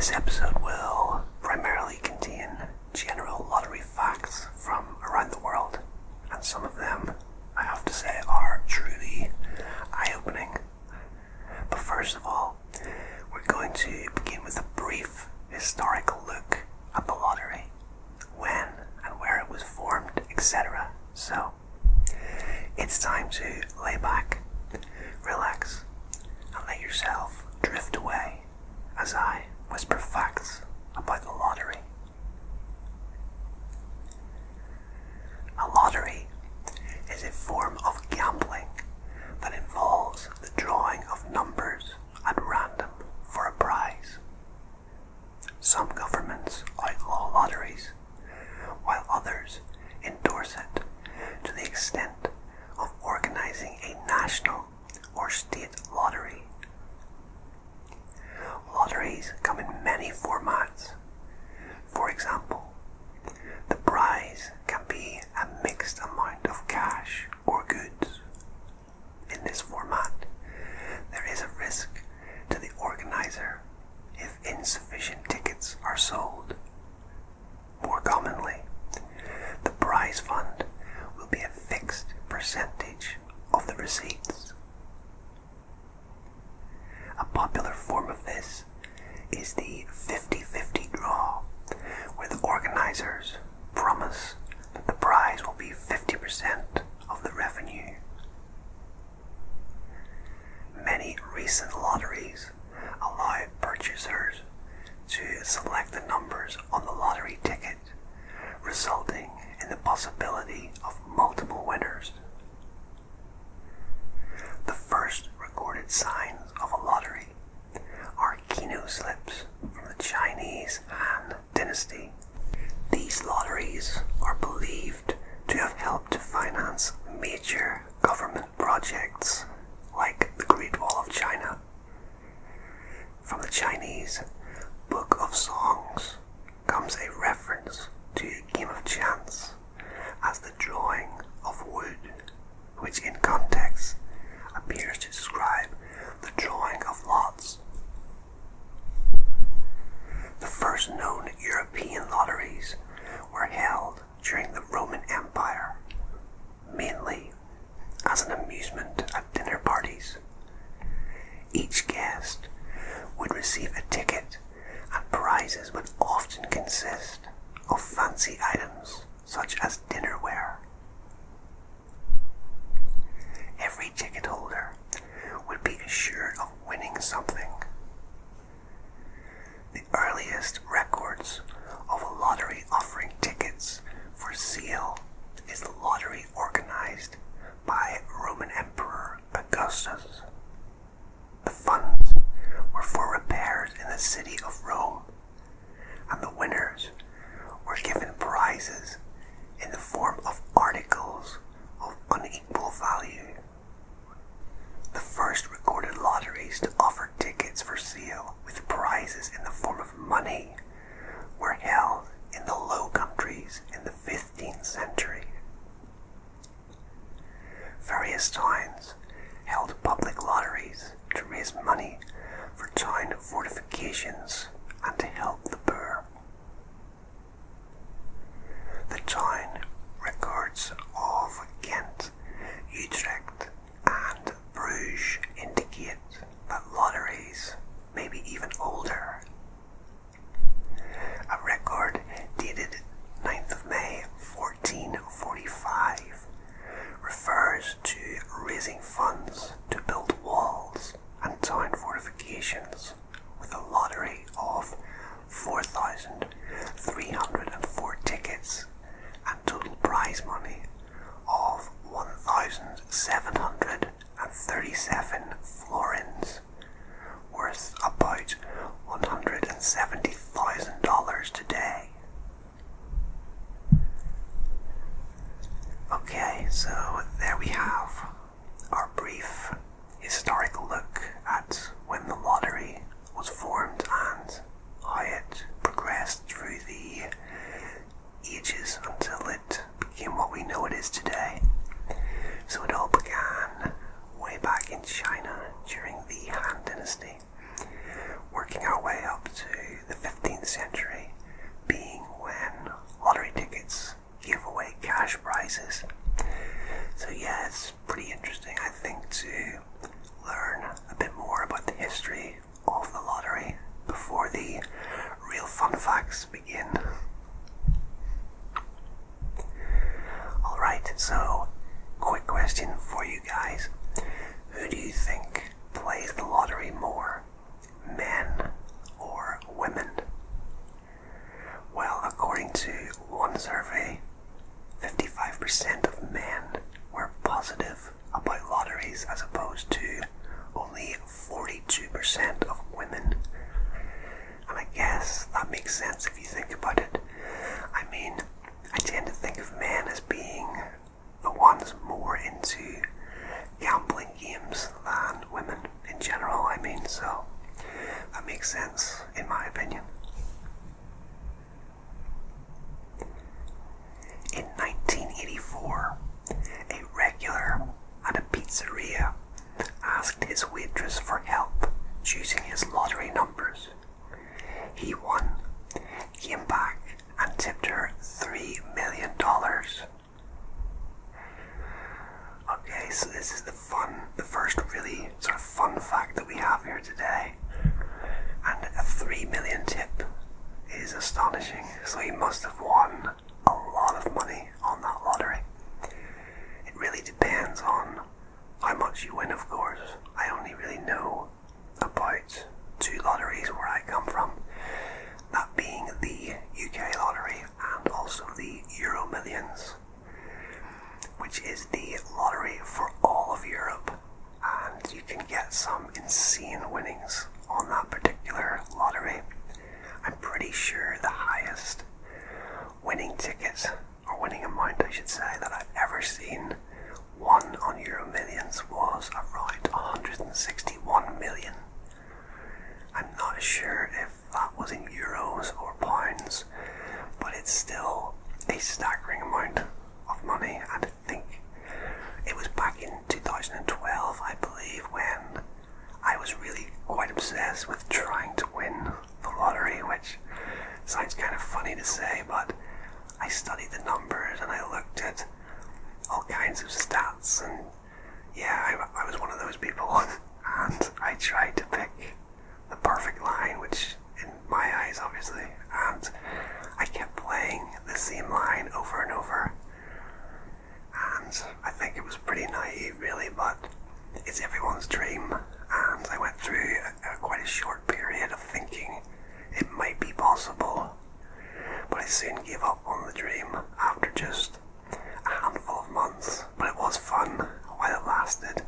This episode will primarily contain general lottery facts from around the world, and some of them, I have to say, are truly eye-opening. But first of all, we're going to begin with a brief historical look at the lottery, when and where it was formed, etc. So, it's time to lay back, relax, and let yourself drift away as I whisper facts about the lottery. A lottery is a form of gambling that involves the drawing of numbers at random for a prize. Some governments outlaw lotteries, while others endorse it to the extent of organizing a national or state lottery. Lotteries come in many formats. For example, the prize can be a mixed amount of cash or goods. In this format, there is a risk to the organizer if insufficient tickets are sold. More commonly, the prize fund will be a fixed percentage of the receipts. A popular form of this is the 50-50 draw, where the organizers promise that the prize will be 50% of the revenue. Many recent lotteries allow purchasers to select the numbers on the lottery ticket, resulting in the possibility of multiple winners. The first recorded signs of a lottery are keno slips from the Chinese Han Dynasty. These lotteries are believed to have helped to finance major government projects like the Great Wall of China. From the Chinese Book of Songs comes a reference to a game of chance as the drawing of wood, which in context appears to describe the drawing of lots. The first known European lotteries were held during the Roman Empire, mainly as an amusement at dinner parties. Each guest would receive a ticket, and prizes would often consist of fancy items such as dinnerware. Every ticket holder would be assured of winning something. The earliest records of a lottery offering tickets for sale is the lottery organized by Roman Emperor Augustus. The funds were for repairs in the city of Rome, and the winners were given prizes in the form of articles of unequal value. The first recorded lotteries to offer tickets for sale with prizes in the form of money were held in the Low Countries in the 15th century. Various towns held public lotteries to raise money for town fortifications and to help the poor. The town records of Ghent, Utrecht, and Bruges indicate that lotteries may be even older. A record dated 9th of May 1445 refers to raising funds to build walls and town fortifications with a lottery of 4,304 tickets and total prize money of 1,737 florins, worth about $170,000 today. Okay, so there we have our brief historical look at when the lottery makes sense if you think about it. I mean, I tend to think of men as being the ones more into gambling games than women in general. I mean, so that makes sense in my opinion. In 1984, a regular at a pizzeria asked his waitress for help choosing his lottery numbers. He won, came back and tipped her $3 million. Okay, so this is the first really sort of fun fact that we have here today. And a 3 million tip is astonishing. So he must have won a lot of money on that lottery. It really depends on how much you win, of course. I only really know about two lotteries where I come from. That being the UK lottery and also the Euro Millions, which is the lottery for all of Europe, and you can get some insane winnings on that particular lottery. I'm pretty sure the highest winning ticket, or winning amount I should say, that I've ever seen won on Euro Millions was around 161 million. I'm not sure if that was in euros or pounds, but it's still a staggering amount of money, and I think it was back in 2012, I believe, when I was really quite obsessed with trying to win the lottery, which sounds kind of funny to say, but I studied the numbers and I looked at all kinds of stats, and yeah, I was one of those people, and I tried to pick the perfect line, which in my eyes obviously, and I kept playing the same line over and over, and I think it was pretty naive really, but it's everyone's dream, and I went through quite a short period of thinking it might be possible, but I soon gave up on the dream after just a handful of months. But it was fun while it lasted,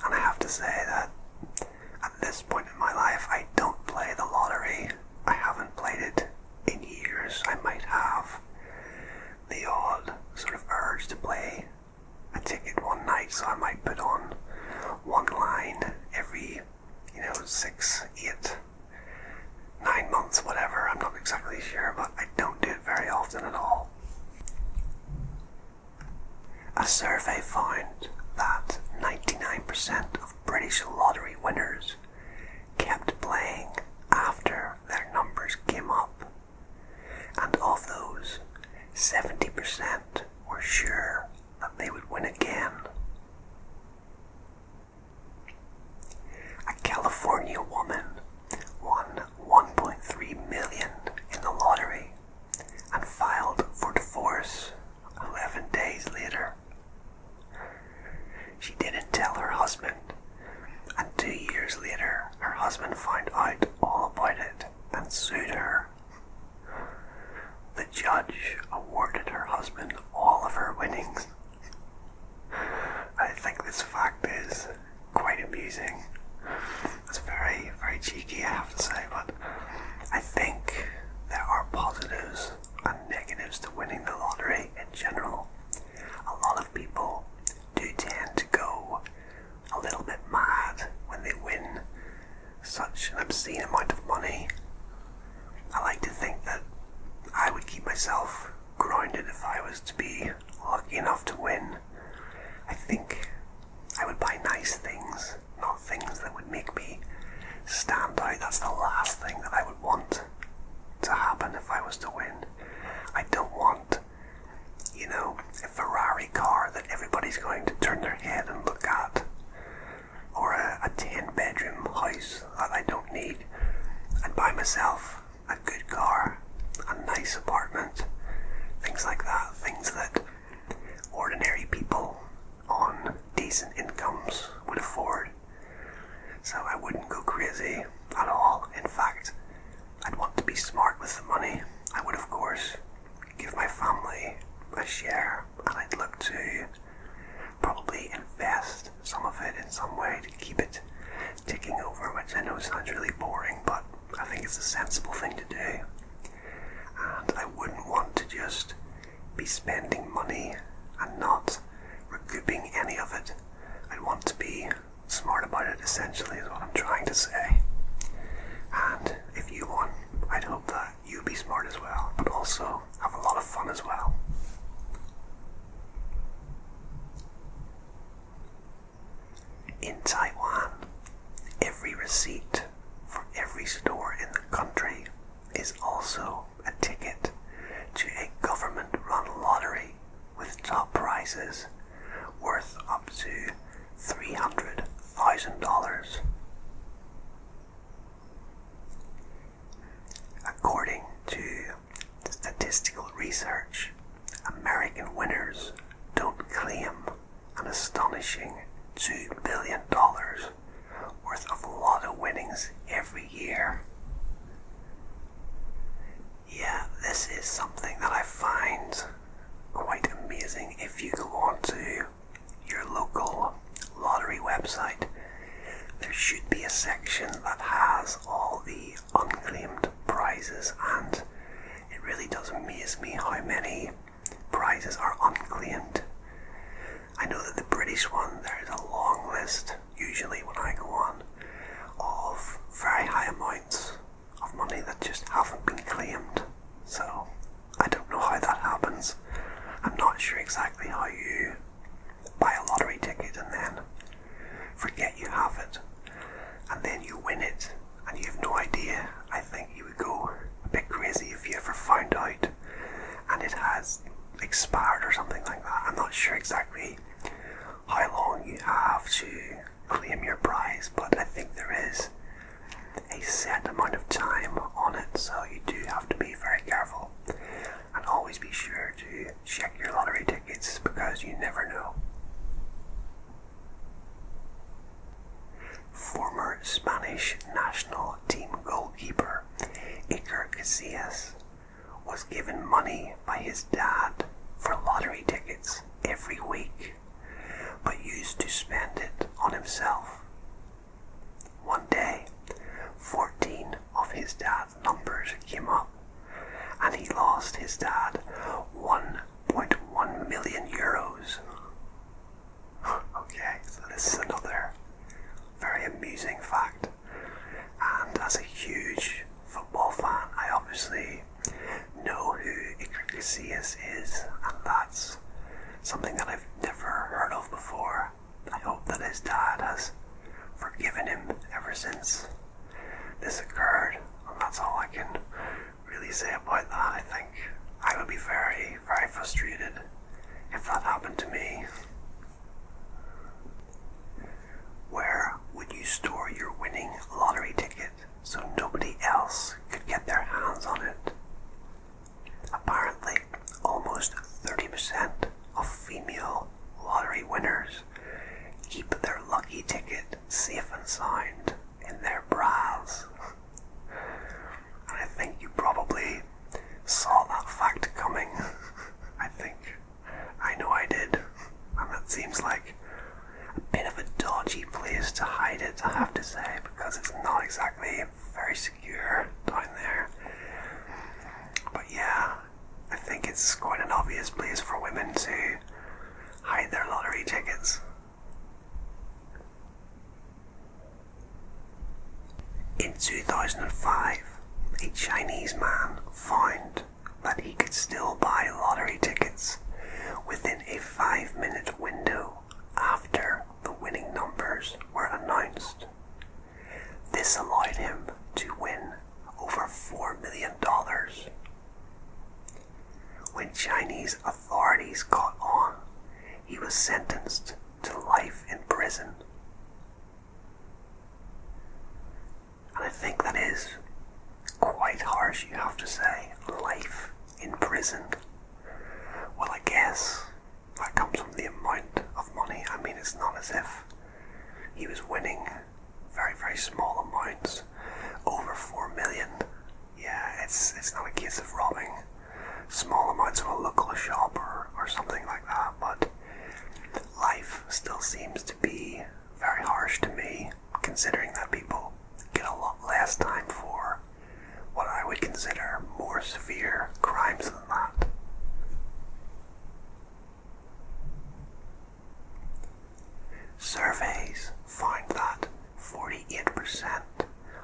and I have to say that at this point in my life I don't play the lottery. I haven't played it in years. I might have the odd sort of urge to play a ticket one night, so I might put on one line every 6, 8, 9 months, whatever. I'm not exactly sure, but I don't do it very often at all. A survey found that 99% of British lottery winners kept playing after their numbers came up, and of those, 70% were sure that they would win again. A California woman won 1.3 million in the lottery and filed for divorce 11 days later. She didn't tell her husband, and 2 years later her husband found out all about it and sued her. The judge awarded her husband all of her winnings. I think this fact is quite amusing. It's very, very cheeky, I have to say, but I think there are positives and negatives to winning the lottery in general. A lot of people do tend to go a little bit mad when they win such an obscene amount of money. I like to think that I would keep myself grounded if I was to be lucky enough to win. I think I would buy nice things, not things that would make me stand out. That's the last thing that I would want to happen if I was to win. I don't want, a Ferrari car that everybody's going to turn their head and look at, or a 10-bedroom house that I don't need. I'd buy myself a good car, a nice apartment, things like that, things that ordinary people on decent incomes would afford. So I wouldn't go crazy at all. In fact, I'd want to be smart with the money. I would, of course, give my family a share, and I'd look to probably invest some of it in some way to keep it ticking over, which I know sounds really boring, but I think it's a sensible thing to do. be spending money and not recouping any of it. I'd want to be smart about it, essentially, is what I'm trying to say. And if you won, I'd hope that you be smart as well, but also have a lot of fun as well. In Taiwan, every receipt for every store in the country is also a ticket to a government-run lottery with top prizes worth up to $300,000. According to statistical research, American winners don't claim an astonishing $2 billion worth of lotto winnings every year. Yeah, this is something that I find quite amazing. If you go on to your local lottery website, there should be a section that has all the unclaimed prizes, and it really does amaze me how many prizes are unclaimed. I know that the British one, there's a long list, usually when I go on, of very high amounts of money that just haven't been claimed. So, I don't know how that happens. I'm not sure exactly how you buy a lottery ticket and then forget you have it, and then you win it, and you have no idea. I think you would go a bit crazy if you ever found out and it has expired or something like that. I'm not sure exactly how long you have to claim your prize, but I think there is a set amount of time on it, so you do have to be very careful and always be sure to check your lottery tickets, because you never know. Former Spanish national team goalkeeper Iker Casillas was given money by his dad for lottery tickets every week, but used to spend it on himself. One day, 14 of his dad's numbers came up, and he lost his dad 1.1 million euros. Okay, so this is another very amusing fact. And as a huge football fan, I obviously know who Iker Casillas is, and that's something that I've never heard of before. I hope that his dad has forgiven him ever since this occurred, and that's all I can really say about that. I think I would be very, very frustrated if that happened to me. Where would you store your winning lottery ticket so nobody else could get their hands on it? Apparently, almost 30% of female lottery winners keep their lucky ticket safe and sound in their bras. And I think you probably saw that fact coming. I know I did. And that seems like a bit of a dodgy place to hide it, I have to say, because it's not exactly very secure down there. But yeah, I think it's quite an obvious place for women to hide their lottery tickets. In 2005, a Chinese man found that he could still buy lottery tickets within a 5-minute window after the winning numbers were announced. This allowed him to win over $4 million. When Chinese authorities caught on, he was sentenced to life in prison. And I think that is quite harsh, you have to say. Life in prison. Well, I guess that comes from the amount of money. I mean, it's not as if he was winning very, very small amounts. Over 4 million. Yeah, it's not a case of robbing small amounts from a local shop or something like that, but life still seems to be very harsh to me, considering that people get a lot less time for what I would consider more severe crimes than that.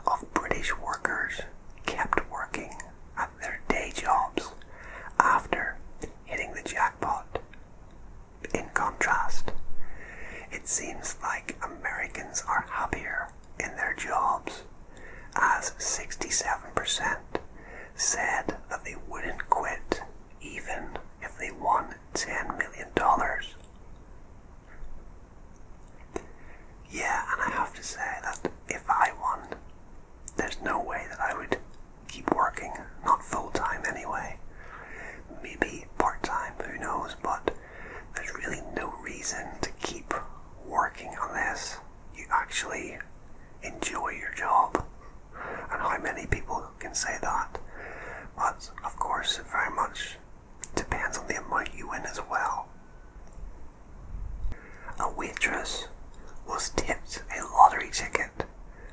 of British workers kept working at their day jobs after hitting the jackpot. In contrast, it seems like Americans are happier in their jobs, as 67% said that they wouldn't quit even if they won $10 million. Yeah, and I have to say that if I won, there's no way that I would keep working, not full-time anyway. Maybe part-time, who knows, but there's really no reason to keep working unless you actually enjoy your job. And how many people can say that? But of course it very much depends on the amount you win as well. A waitress was tipped a lottery ticket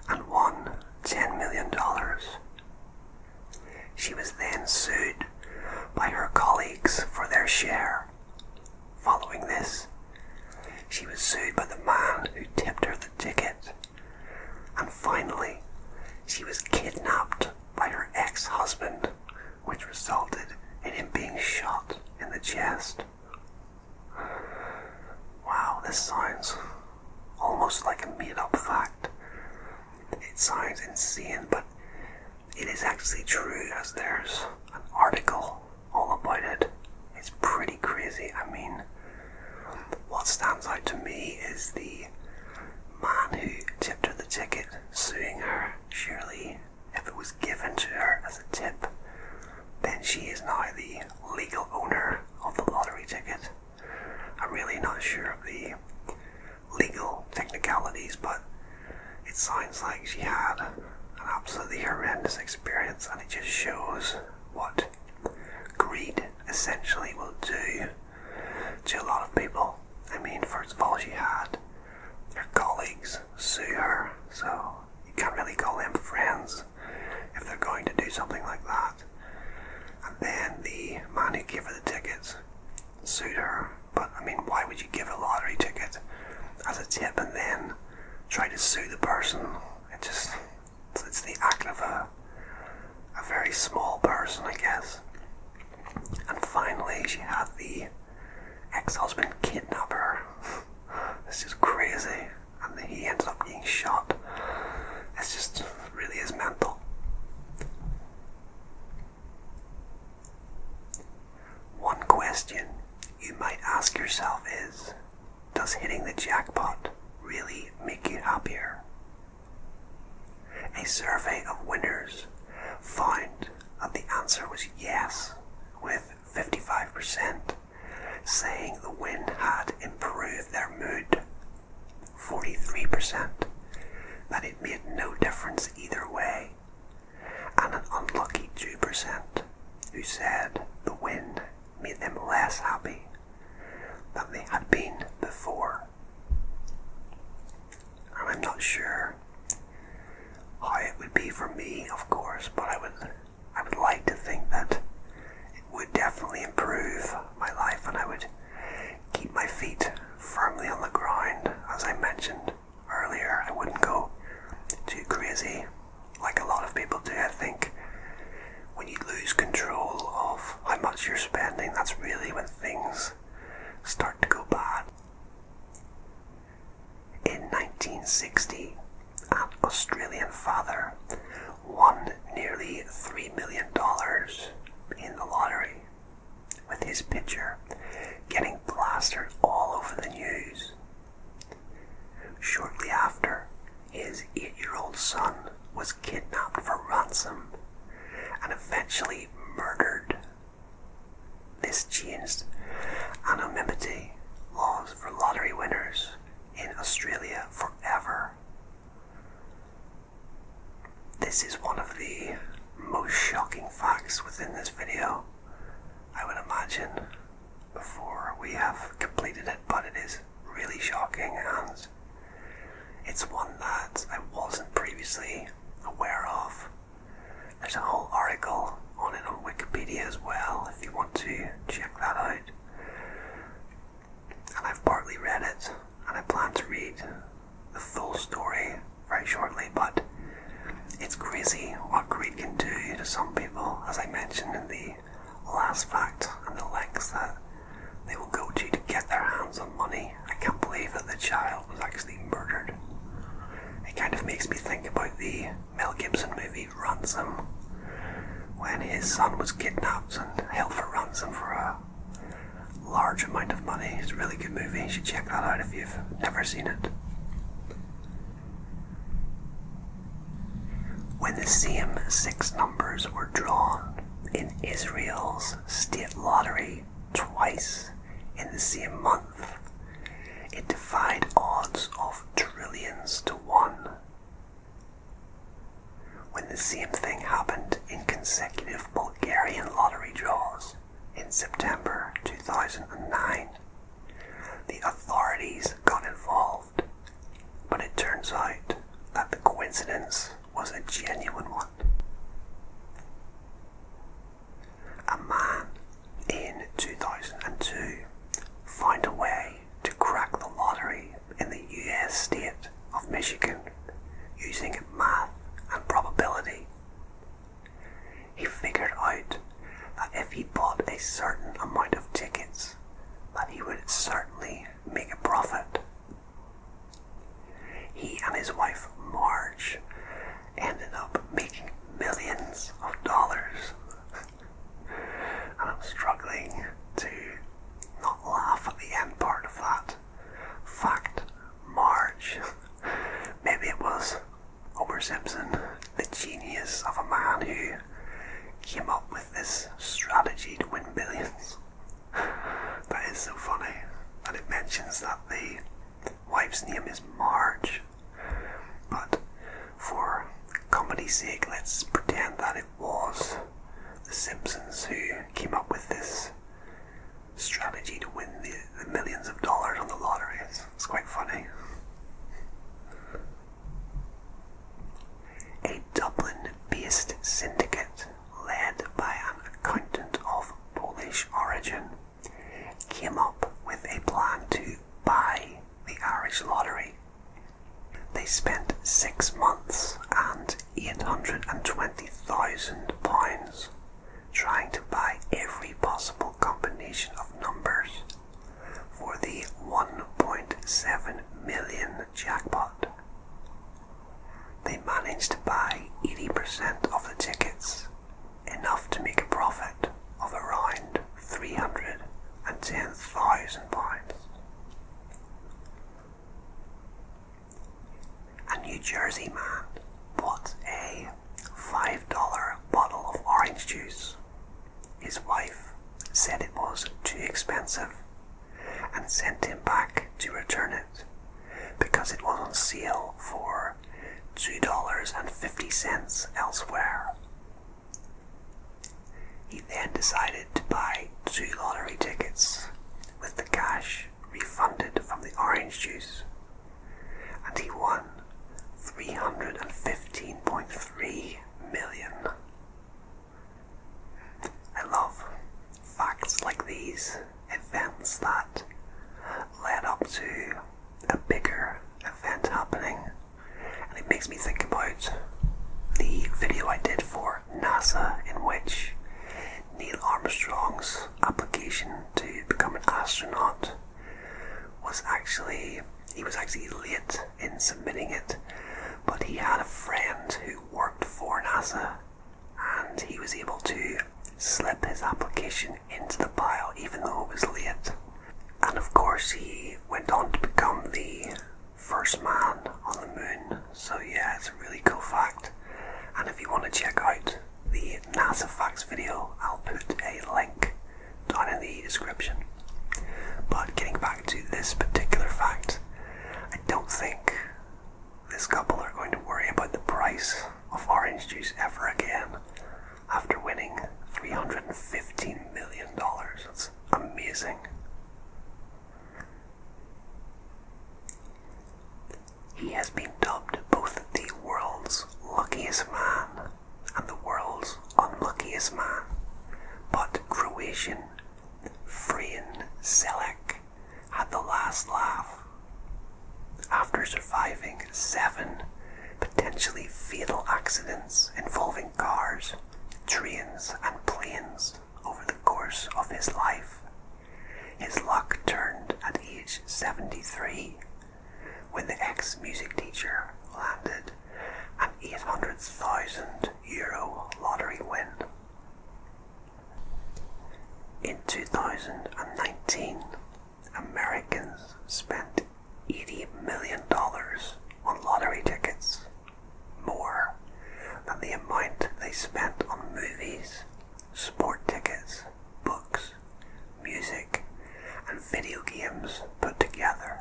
and won $10 million. She was then sued by her colleagues for their share. Following this, she was sued by the man who tipped her the ticket. And finally, she was kidnapped by her ex-husband, which resulted in him being shot in the chest. Wow, this sounds almost like a made-up fact. It sounds insane, but it is actually true, as there's an article all about it. It's pretty crazy. I mean, what stands out to me is the man who tipped her the ticket suing her. Surely, if it was given to her as a tip, then she is now the legal owner of the lottery ticket. I'm really not sure of the legal technicalities, but it sounds like she had an absolutely horrendous experience, and it just shows what greed essentially will do to a lot of people. I mean, first of all, she had her colleagues sue her, so you can't really call them friends if they're going to do something like that. And then the man who gave her the tickets sued her. But I mean, why would you give a lottery ticket as a tip and then try to sue the person? It's the act of a very small person, I guess. And finally, she had the ex-husband kidnap her. It's just crazy. And he ends up being shot. It's just really is mental. One question you might ask yourself is, does hitting the jackpot really make you happier? A survey of winners found that the answer was yes, with 55% saying the win had improved their mood, 43% that it made no difference either way, and an unlucky 2% who said the win made them less happy than they had been before. And I'm not sure how it would be for me, of course, but I would like to think that it would definitely improve my life, and I would keep my feet firmly on the ground. As I mentioned earlier, I wouldn't go too crazy like a lot of people do. I think when you lose control of how much you're spending, that's really when things start to go bad. In 1960, an Australian father won nearly $3 million in the lottery, with his picture getting plastered all over the news. Shortly after, his 8-year-old son was kidnapped for ransom and eventually murdered. This changed anonymity laws for lottery winners in Australia forever. This is one of the most shocking facts within this video, I would imagine, before we have completed it, but it is really shocking, and it's one that I wasn't previously aware of. There's a whole article on it on Wikipedia as well, if you want to check that out. And I've partly read it, and I plan to read the full story very shortly, but It's crazy what greed can do to some people, as I mentioned in the last fact, and the lengths that they will go to get their hands on money. I can't believe that the child was actually murdered. It kind of makes me think about the Mel Gibson movie Ransom, when his son was kidnapped and held for ransom for a large amount of money. It's a really good movie. You should check that out if you've never seen it. When the same 6 numbers were drawn in Israel's state lottery twice in the same month, it defied odds of trillions to 1. When the same thing happened in consecutive Bulgarian lottery draws in September 2009, the authorities got involved, but it turns out that the coincidence was a genuine one. A man in 2002 found a way to crack the lottery in the US state of Michigan using math and probability. He figured out that if he bought a certain amount of tickets, that he would certainly make a profit. He and his wife Marge ended up making millions of dollars. And I'm struggling to not laugh at the end part of that fact. Marge. Maybe it was Homer Simpson, the genius of a man who came up with this strategy to win billions. That is so funny. And it mentions that the wife's name is Marge. But for comedy's sake, let's pretend that it was the Simpsons who came up with this strategy to win the millions of dollars on the lottery. It's quite funny. A Dublin-based syndicate led by an accountant of Polish origin came up with a plan to buy the Irish lottery. They spent 6 months and £820,000 trying to buy every possible combination of numbers for the 1.7 million jackpot. They managed to buy 80% of the tickets, enough to make a profit of around £310,000. A New Jersey man bought a $5 bottle of orange juice. His wife said it was too expensive and sent him back to return it because it was on sale for $2.50 elsewhere. He then decided to buy 2 lottery tickets with the cash refunded from the orange juice, and he won $315.3 million. I love facts like these, events that led up to a bigger event happening, and it makes me think about the video I did for NASA in which Neil Armstrong's application to become an astronaut was actually late in submitting it, but he had a friend who worked for NASA and he was able to slip his application into the pile even though it was late. And of course he went on to become the first man on the moon. So yeah, it's a really cool fact. And if you want to check out the NASA facts video, I'll put a link down in the description. But getting back to this particular fact, I don't think this couple are going to worry about the price of orange juice ever again after winning $315 million. That's amazing. He has been dubbed both the world's luckiest man and the world's unluckiest man, but Croatian Frijan Selek had the last laugh. After surviving 7 potentially fatal accidents accidents involving cars, trains and planes over the course of his life. His luck turned at age 73 when the ex-music teacher landed an €800,000 lottery win. In 2019, Americans spent $80 million on lottery tickets, more than the amount they spent on movies, sport tickets, books, music, and video games put together.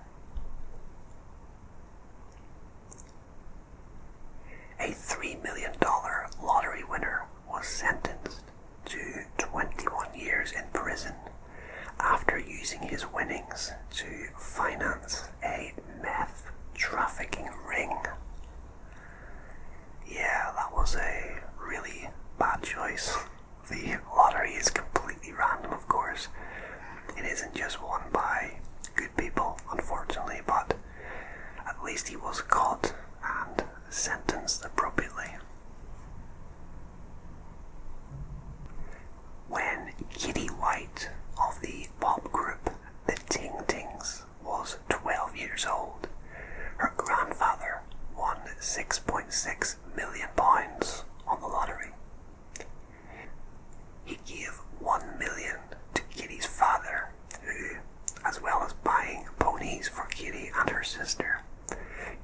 A $3 million lottery winner was sentenced to 21 years in prison after using his winnings to finance a meth trafficking ring. Yeah, that was a really bad choice. The lottery is completely random, of course. It isn't just won by good people, unfortunately, but at least he was caught and sentenced appropriately. When Kitty White of the pop group The Ting Tings was 12 years old, her grandfather won £6.6 million on the lottery. He gave $1 million to Kitty's father, who, as well as buying ponies for Kitty and her sister,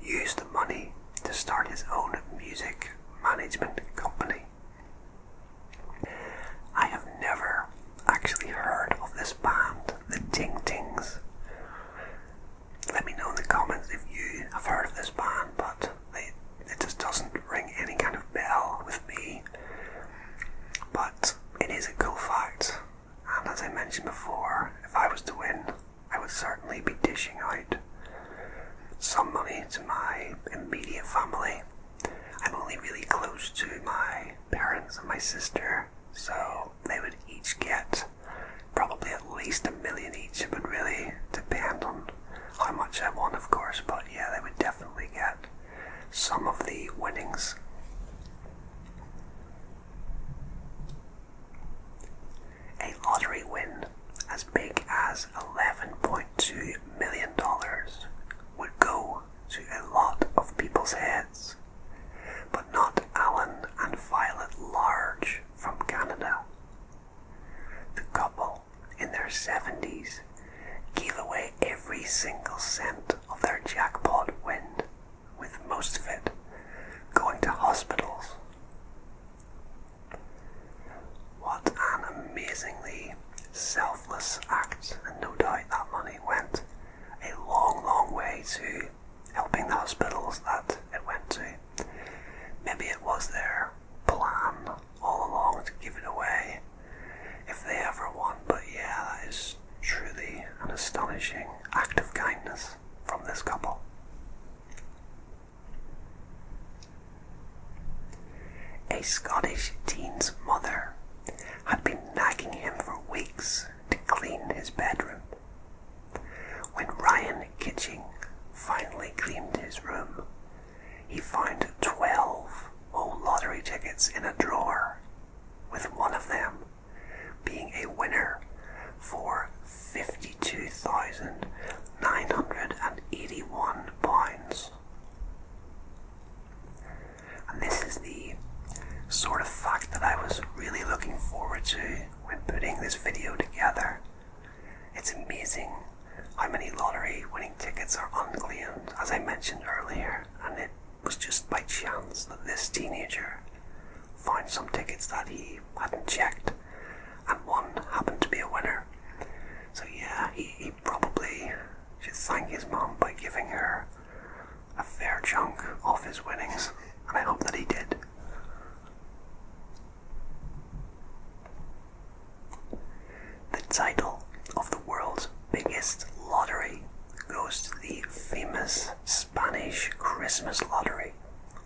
used the money to start his own music management company. I have never actually heard of this band, The Ting Tings. Let me know in the comments if you have heard of this band, but it just doesn't ring any kind of bell with me. But it is a cool fact, and as I mentioned before, if I was to win, I would certainly be dishing out some money to my immediate family. I'm only really close to my parents and my sister, so they would each get probably at least $1 million each. It would really depend on how much I won, of course, but yeah, they would definitely get some of the winnings. A lottery win as big as $11.2 million would go to a lot of people's heads, but not Alan and Violet Large from Canada. The couple, in their 70s, gave away every single cent of their jackpot win, with most of it going to hospitals. What an amazingly selfless act, and no doubt that money went a long, long way to helping the hospitals that it went to. Maybe it was their plan all along to give it away if they ever won, but yeah, that is truly an astonishing act of kindness from this couple. A Scottish teen's mother had been nagging him for weeks to clean his bedroom. When Ryan Kitching finally cleaned his room, he found 12 old lottery tickets in a drawer, with one of them being a winner for £52,981. And this is the sort of fact that I was really looking forward to when putting this video together. It's amazing how many lottery winning tickets are unclaimed, as I mentioned earlier, and it was just by chance that this teenager found some tickets that he hadn't checked, and one happened to be a winner. So yeah, he probably should thank his mom by giving her a fair chunk of his winnings, and I hope that he did. The title of the world's biggest lottery goes to the famous Spanish Christmas lottery,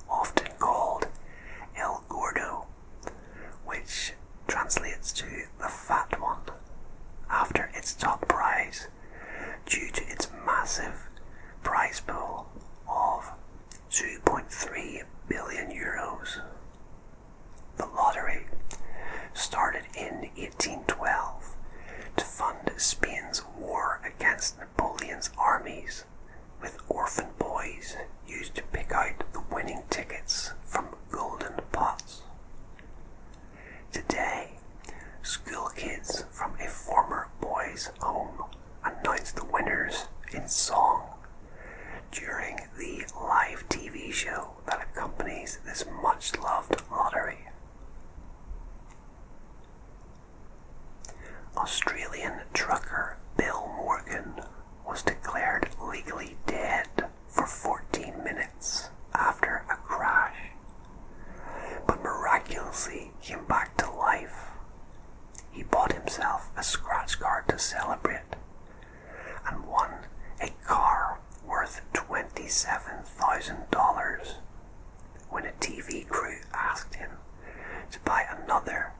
often called El Gordo, which translates to the fat one, after its top prize, due to its massive prize pool of €2.3 billion much-loved lottery. Australian trucker Bill Morgan was declared legally dead for 14 minutes after a crash, but miraculously came back to life. He bought himself a scratch card to celebrate and won a car worth $27,000 when a TV crew asked him to buy another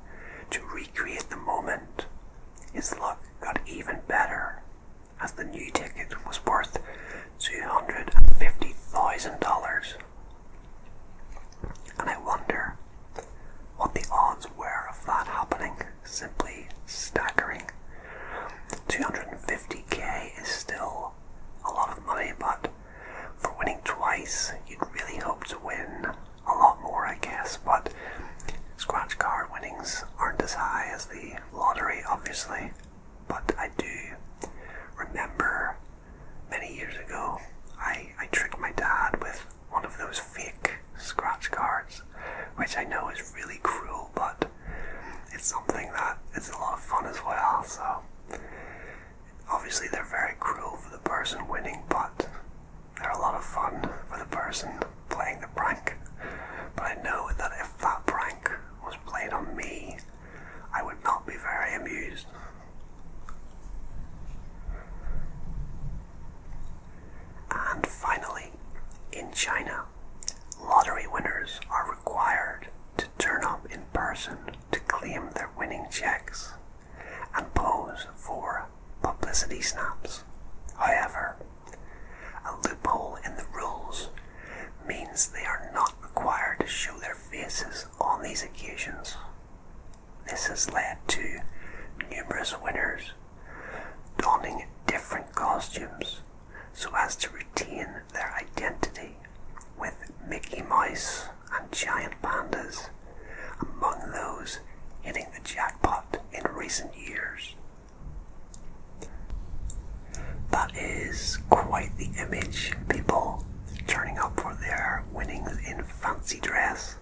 to recreate the moment. His luck got even better as the new ticket was worth $250,000. And I wonder what the odds were of that happening. Simply staggering. 250k is still a lot of money, but for winning twice, you'd really hope to win a lot more, I guess. But scratch card winnings aren't as high as the lottery, obviously. But I do remember many years ago, I tricked my dad with one of those fake scratch cards, which I know is really cruel, but it's something that is a lot of fun as well. So obviously they're very cruel for the person winning, but they're a lot of fun for the person playing the prank. But I know that if that prank was played on me, I would not be very amused. And finally, in China, lottery winners are required to turn up in person to claim their winning checks and pose for publicity snaps. However, a loophole in the rules means they are not required to show their faces on these occasions. This has led to numerous winners donning different costumes so as to retain their identity, with Mickey Mouse and giant pandas among those hitting the jackpot in recent years. That is quite the image, people turning up for their winnings in fancy dress.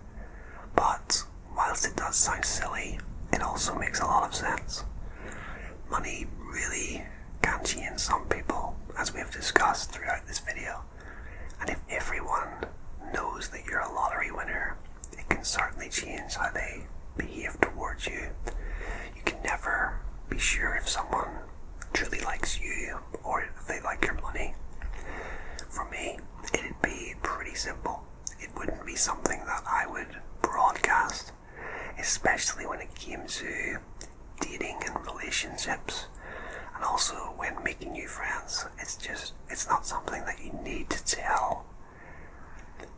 But whilst it does sound silly, it also makes a lot of sense. Money really can change some people, as we have discussed throughout this video. And if everyone knows that you're a lottery winner, it can certainly change how they behave towards you. You can never be sure if someone truly likes you or if they like your money. For me, it'd be pretty simple. It wouldn't be something that I would broadcast, especially when it came to dating and relationships, and also when making new friends. It's not something that you need to tell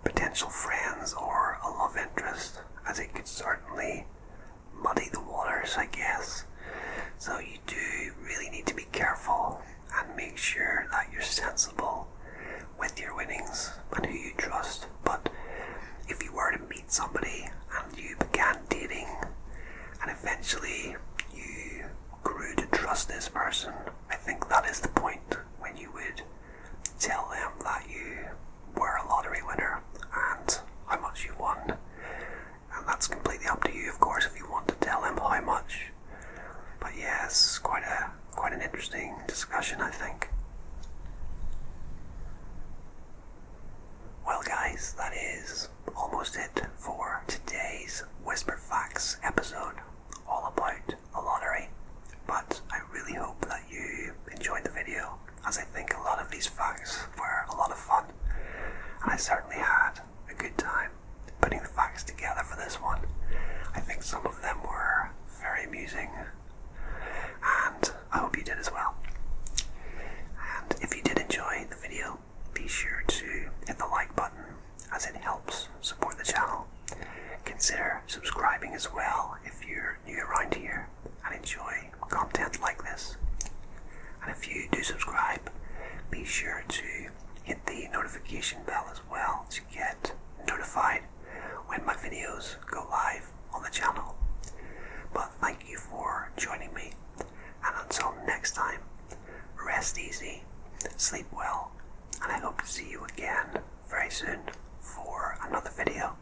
potential friends or a love interest, as it could certainly muddy the waters, I guess. So you do really need to be careful and make sure that you're sensible with your winnings and who you trust. But if you were to meet somebody and you began dating and eventually you grew to trust this person, I think that is the point when you would tell them that you were a lottery winner and how much you won. And that's completely up to you, of course, if you want to tell them how much. But yeah, it's quite an interesting discussion, I think. Well guys, that is almost it for today's Whisper Facts episode, all about the lottery. But I really hope that you enjoyed the video, as I think a lot of these facts were a lot of fun, and I certainly had a good time putting the facts together for this one. I think some of them were very amusing, and I hope you did as well. And if you did enjoy the video, be sure to hit the like button, as it helps support the channel. Consider subscribing as well if you're new around here and enjoy content like this. And if you do subscribe, be sure to hit the notification bell as well to get notified when my videos go live on the channel. But thank you for joining me, and until next time, rest easy, sleep well, and I hope to see you again very soon for another video.